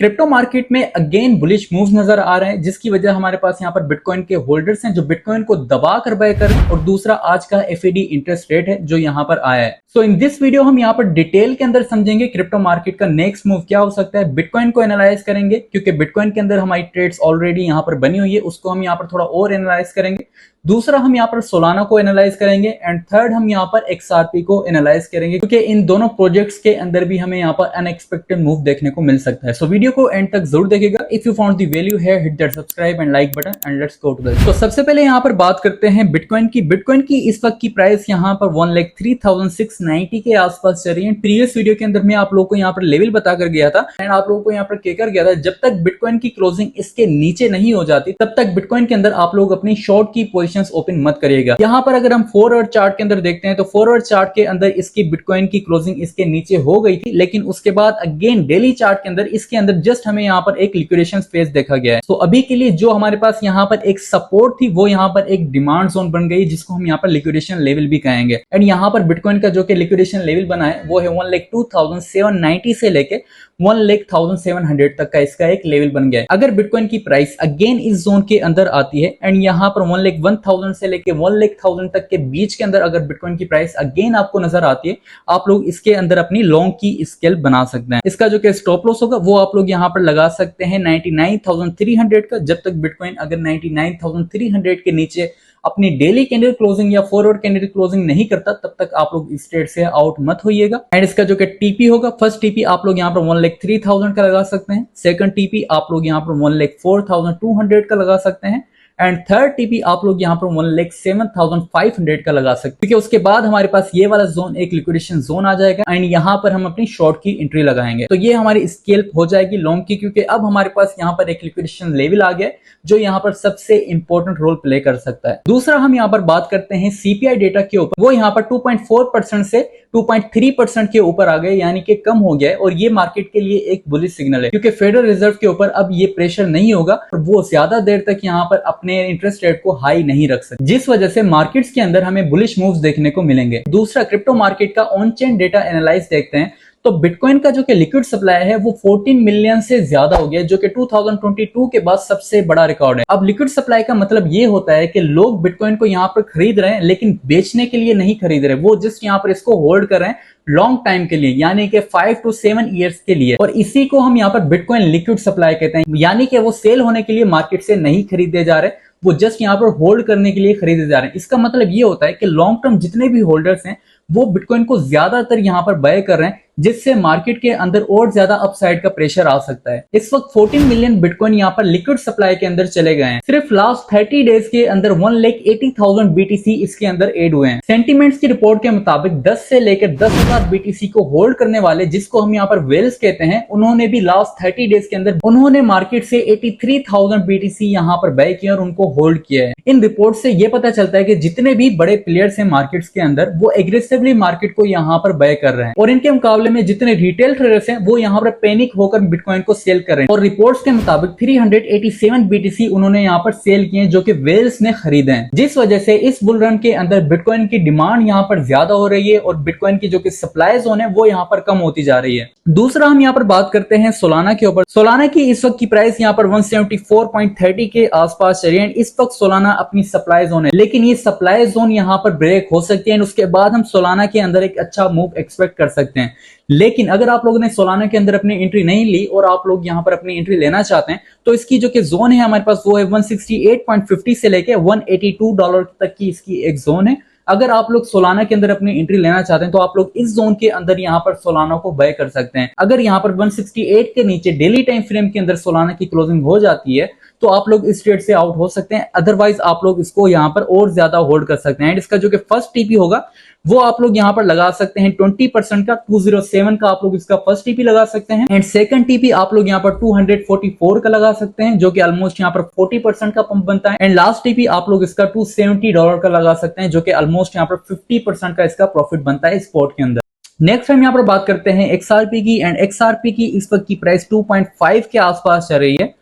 Crypto market में again bullish moves नजर आ रहे हैं, जिसकी वजह हमारे पास यहाँ पर बिटकॉइन के होल्डर्स हैं जो बिटकॉइन को दबा कर बाय कर रहे हैं, और दूसरा आज का एफईडी इंटरेस्ट रेट है जो यहाँ पर आया है। सो इन दिस वीडियो हम यहाँ पर डिटेल के अंदर समझेंगे क्रिप्टो मार्केट का नेक्स्ट मूव क्या हो सकता है। बिटकॉइन को एनालाइज करेंगे क्योंकि बिटकॉइन के अंदर हमारी ट्रेड्स ऑलरेडी यहाँ पर बनी हुई है, उसको हम यहाँ पर थोड़ा और एनालाइज करेंगे। दूसरा हम यहाँ पर सोलाना को एनालाइज करेंगे एंड थर्ड हम यहाँ पर एक्सआरपी को एनालाइज करेंगे, क्योंकि इन दोनों प्रोजेक्ट्स के अंदर भी हमें यहाँ पर अनएक्सपेक्टेड मूव देखने को मिल सकता है। सो वीडियो को एंड तक जरूर देखिएगा। If you found the value here, hit that subscribe and like button and let's go to the. तो सबसे पहले यहाँ पर बात करते हैं बिटकॉइन की इस वक्त की प्राइस यहाँ पर 1,03,690 के आसपास चल रही है। प्रीवियस वीडियो के अंदर मैं आप लोगों को यहाँ पर लेवल बता कर गया था एंड आप लोगों को यहाँ पर कहकर गया था जब तक बिटकॉइन की क्लोजिंग इसके नीचे नहीं हो जाती तब तक बिटकॉइन के अंदर आप लोग अपनी शॉर्ट की पोजीशंस ओपन मत करिएगा। यहाँ पर अगर हम 4 आवर चार्ट के अंदर देखते हैं तो 4 आवर चार्ट के अंदर इसकी बिटकॉइन की क्लोजिंग इसके नीचे हो गई थी, लेकिन उसके बाद अगेन डेली चार्ट के अंदर इसके अंदर जस्ट हमें यहाँ पर एक लिक्विडेशन फेज देखा गया है। तो अभी के लिए जो हमारे पास यहाँ पर एक सपोर्ट थी वो यहाँ पर एक डिमांड जोन बन गई, जिसको हम यहाँ पर लिक्विडेशन लेवल भी कहेंगे। एंड यहाँ पर बिटकॉइन का जो कि लिक्विडेशन लेवल बना है वो है 1,02,790 से लेके 1,0700 तक का इसका एक लेवल बन गया है। अगर बिटकॉइन की प्राइस अगेन इस जोन के अंदर आती है एंड यहाँ पर 1,01,000 से लेके 1,00,000 तक के बीच के अंदर अगर बिटकॉइन की प्राइस अगेन आपको नजर आती है, आप लोग इसके अंदर अपनी लॉन्ग की स्केल बना सकते हैं। इसका जो कि स्टॉप लॉस होगा वो आप लोग यहाँ पर लगा सकते हैं 99,300 का। जब तक बिटकॉइन अगर 99,300 के नीचे अपनी डेली कैंडल क्लोजिंग या फॉरवर्ड कैंडल क्लोजिंग नहीं करता तब तक आप लोग इस ट्रेड से आउट मत होइएगा। एंड इसका जो कि टीपी होगा, फर्स्ट टीपी आप लोग यहाँ पर 1,03,000 का लगा सकते हैं, सेकंड टीपी आप लोग यहाँ पर 1,04,200 का लगा सकते हैं एंड थर्ड टीपी आप लोग यहाँ पर 1,07,500 का लगा सकते हैं, क्योंकि उसके बाद हमारे पास ये वाला जोन एक लिक्विडेशन जोन आ जाएगा एंड यहाँ पर हम अपनी शॉर्ट की एंट्री लगाएंगे। तो ये हमारी स्केल हो जाएगी लॉन्ग की, क्योंकि अब हमारे पास यहाँ पर एक लिक्विडेशन लेवल आ गया जो यहाँ पर सबसे इंपॉर्टेंट रोल प्ले कर सकता है। दूसरा हम यहाँ पर बात करते हैं सीपीआई डेटा के ऊपर, वो यहाँ पर 2.4% से 2.3% के ऊपर आ गए, यानी कि कम हो गया है। और ये मार्केट के लिए एक बुलिश सिग्नल है, क्योंकि फेडरल रिजर्व के ऊपर अब ये प्रेशर नहीं होगा और वो ज्यादा देर तक यहाँ पर अपने इंटरेस्ट रेट को हाई नहीं रख सकते, जिस वजह से मार्केट्स के अंदर हमें बुलिश मूव्स देखने को मिलेंगे। दूसरा क्रिप्टो मार्केट का ऑन चेन डेटा एनालाइज देखते हैं तो बिटकॉइन का जो कि लिक्विड सप्लाई है वो 14 मिलियन से ज्यादा हो गया, जो कि 2022 के बाद सबसे बड़ा रिकॉर्ड है। अब लिक्विड सप्लाई का मतलब ये होता है कि लोग बिटकॉइन को यहाँ पर खरीद रहे हैं लेकिन बेचने के लिए नहीं खरीद रहे, वो जस्ट यहाँ पर इसको होल्ड कर रहे हैं लॉन्ग टाइम के लिए, यानी कि 5 to 7 ईयर्स के लिए। और इसी को हम यहाँ पर बिटकॉइन लिक्विड सप्लाई कहते हैं, यानी कि वो सेल होने के लिए मार्केट से नहीं खरीदे जा रहे, वो जस्ट यहाँ पर होल्ड करने के लिए खरीदे जा रहे हैं। इसका मतलब ये होता है कि लॉन्ग टर्म जितने भी होल्डर्स हैं वो बिटकॉइन को ज्यादातर यहाँ पर बाय कर रहे हैं, जिससे मार्केट के अंदर और ज्यादा अपसाइड का प्रेशर आ सकता है। इस वक्त 14 मिलियन बिटकॉइन यहाँ पर लिक्विड सप्लाई के अंदर चले गए हैं। सिर्फ लास्ट 30 डेज के अंदर 1,80,000 बीटीसी इसके अंदर एड हुए हैं। सेंटीमेंट्स की रिपोर्ट के मुताबिक 10 से लेकर 10,000 बीटीसी को होल्ड करने वाले, जिसको हम यहाँ पर वेल्स कहते हैं, उन्होंने भी लास्ट 30 डेज के अंदर उन्होंने मार्केट से 83,000 बीटीसी यहाँ पर बाय किया और उनको होल्ड किया है। इन रिपोर्ट से यह पता चलता है कि जितने भी बड़े प्लेयर्स हैं मार्केट्स के अंदर वो एग्रेसिवली मार्केट को यहाँ पर बाय कर रहे हैं, और इनके मुकाबले में जितने रिटेल ट्रेडर्स हैं वो यहाँ पर पैनिक होकर बिटकॉइन को सेल कर रहे हैं। और रिपोर्ट्स के मुताबिक 387 बीटीसी उन्होंने यहाँ पर सेल किए जो कि वेल्स ने खरीदे हैं, जिस वजह से इस बुल रन के अंदर बिटकॉइन की डिमांड यहाँ पर ज्यादा हो रही है और बिटकॉइन की जो कि सप्लाई जोन है वो यहाँ पर कम होती जा रही है। दूसरा हम यहाँ पर बात करते हैं सोलाना के ऊपर। सोलाना की इस वक्त की प्राइस यहाँ पर 174.30 के आसपास चल रही है। इस वक्त सोलाना अपनी सप्लाई जोन है, लेकिन ये सप्लाई जोन यहाँ पर ब्रेक हो सकती है, उसके बाद हम सोलाना के अंदर एक अच्छा मूव एक्सपेक्ट कर सकते हैं। लेकिन अगर आप लोगों ने सोलाना के अंदर अपनी एंट्री नहीं ली और आप लोग यहाँ पर अपनी एंट्री लेना चाहते हैं तो इसकी जो कि जोन है हमारे पास वो है 168.50 से लेके $182 तक की इसकी एक जोन है। अगर आप लोग सोलाना के अंदर अपनी एंट्री लेना चाहते हैं तो आप लोग इस जोन के अंदर यहाँ पर सोलाना को बाय कर सकते हैं। अगर यहाँ पर 168 के नीचे डेली टाइम फ्रेम के अंदर सोलाना की क्लोजिंग हो जाती है तो आप लोग इस ट्रेड से आउट हो सकते हैं, अदरवाइज आप लोग इसको यहाँ पर और ज्यादा होल्ड कर सकते हैं। इसका जो कि फर्स्ट टीपी होगा वो आप लोग यहाँ पर लगा सकते हैं 20% का, 207 का आप लोग इसका फर्स्ट टीपी लगा सकते हैं एंड सेकंड टीपी आप लोग यहाँ पर 244 का लगा सकते हैं, जो कि ऑलमोस्ट यहाँ पर 40% का पंप बनता है। एंड लास्ट टीपी आप लोग इसका $270 का लगा सकते हैं, जो कि ऑलमोस्ट यहाँ पर 50% का इसका प्रॉफिट बनता है स्पॉट के अंदर। नेक्स्ट हम यहाँ पर बात करते हैं एक्सआरपी की, एंड एक्सआरपी की इस वक्त की प्राइस 2.5 के आसपास चल रही है।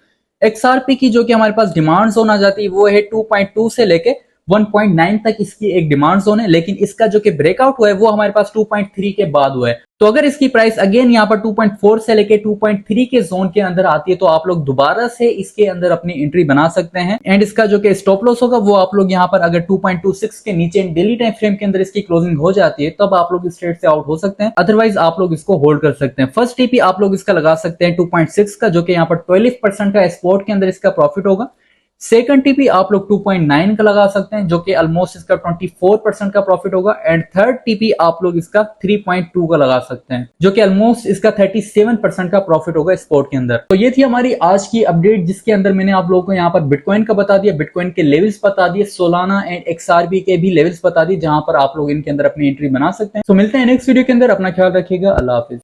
एक्सआरपी की जो कि हमारे पास डिमांड जोन आ जाती है वो है 2.2 से लेके 1.9 तक इसकी एक डिमांड जोन है, लेकिन इसका जो कि ब्रेकआउट हुआ है वो हमारे पास 2.3 के बाद हुआ है। तो अगर इसकी प्राइस अगेन यहाँ पर 2.4 से लेके 2.3 के जोन के अंदर आती है तो आप लोग दोबारा से इसके अंदर अपनी एंट्री बना सकते हैं। एंड इसका जो कि स्टॉप लॉस होगा वो आप लोग यहाँ पर अगर 2.26 के नीचे डेली टाइम फ्रेम के अंदर इसकी क्लोजिंग हो जाती है तब आप लोग इस ट्रेड से आउट हो सकते हैं, अदरवाइज आप लोग इसको होल्ड कर सकते हैं। फर्स्ट टीपी आप लोग इसका लगा सकते हैं 2.6 का, जो कि यहाँ पर 12% का स्पॉट के अंदर इसका प्रॉफिट होगा। सेकंड टीपी आप लोग 2.9 का लगा सकते हैं, जो कि ऑलमोस्ट इसका 24% का प्रॉफिट होगा। एंड थर्ड टीपी आप लोग इसका 3.2 का लगा सकते हैं, जो कि ऑलमोस्ट इसका 37% का प्रॉफिट होगा स्पॉट के अंदर। तो ये थी हमारी आज की अपडेट, जिसके अंदर मैंने आप लोगों को यहाँ पर बिटकॉइन का बता दिया, बिटकॉइन के लेवल्स बता दिए, सोलाना एंड XRP के भी लेवल्स बता दिए, जहां पर आप लोग इनके अंदर अपनी एंट्री बना सकते हैं। तो मिलते हैं नेक्स्ट वीडियो के अंदर, अपना ख्याल रखिएगा, अल्लाह हाफिज।